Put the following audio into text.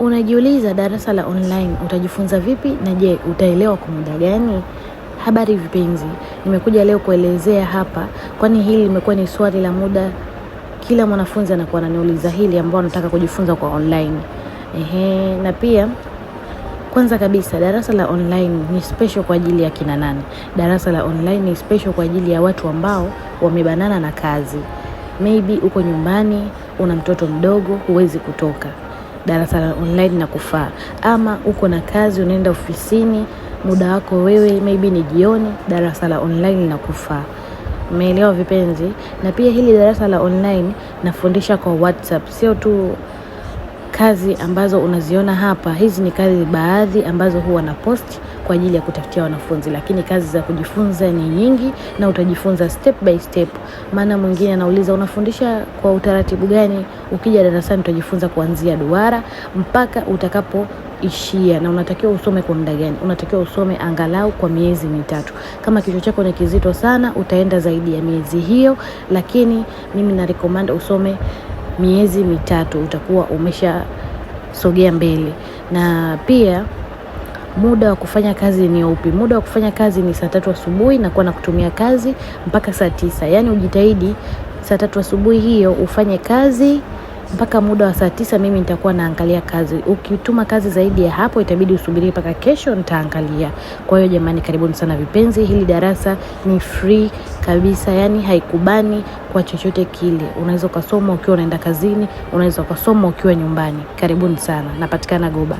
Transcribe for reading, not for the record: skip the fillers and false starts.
Unajiuliza darasa la online utajifunza vipi na je utaelewa kwa muda gani? Habari vipenzi, nimekuja leo kuelezea hapa kwani hili limekuwa ni swali la muda. Kila mwanafunzi anakuwa ananiuliza hili ambao anataka kujifunza kwa online. Na pia kwanza kabisa darasa la online ni special kwa ajili ya kina nani? Darasa la online ni special kwa ajili ya watu ambao wamebanana na kazi. Maybe uko nyumbani, una mtoto mdogo, huwezi kutoka. Darasa la online linakufaa. Ama uko na kazi unaenda ofisini, muda wako wewe maybe ni jioni, darasa la online linakufaa. Umeelewa vipenzi? Na pia hili darasa la online nafundisha kwa WhatsApp. Sio tu kazi ambazo unaziona hapa, hizi ni kazi baadhi ambazo huwa na post kwa ajili ya kutafutia wanafunzi, lakini kazi za kujifunza ni nyingi na utajifunza step by step. Maana mwingine anauliza unafundisha kwa utaratibu gani? Ukija darasani utajifunza kuanzia duara mpaka utakapoishia. Na unatakiwa usome kwa muda gani? Unatakiwa usome angalau kwa miezi 3. Kama kichwa chako ni kizito sana utaenda zaidi ya miezi hiyo, lakini mimi na recommend usome miezi 3, utakuwa umesha sogea mbele. Na pia muda wa kufanya kazi ni upi? Muda wa kufanya kazi ni saa 3 asubuhi na kuwa na kutumia kazi mpaka saa 9. Yaani ujitahidi saa 3 asubuhi hiyo ufanye kazi mpaka muda wa saa 9 mimi nitakuwa naangalia kazi. Ukituma kazi zaidi ya hapo itabidi usubiri mpaka kesho nitaangalia. Kwa hiyo jamani, karibuni sana vipenzi. Hili darasa ni free kabisa, yani haikubani kwa chochote kile. Unaweza kusoma ukiwa unaenda kazini, unaweza kusoma ukiwa nyumbani. Karibuni sana. Napatikana Goba.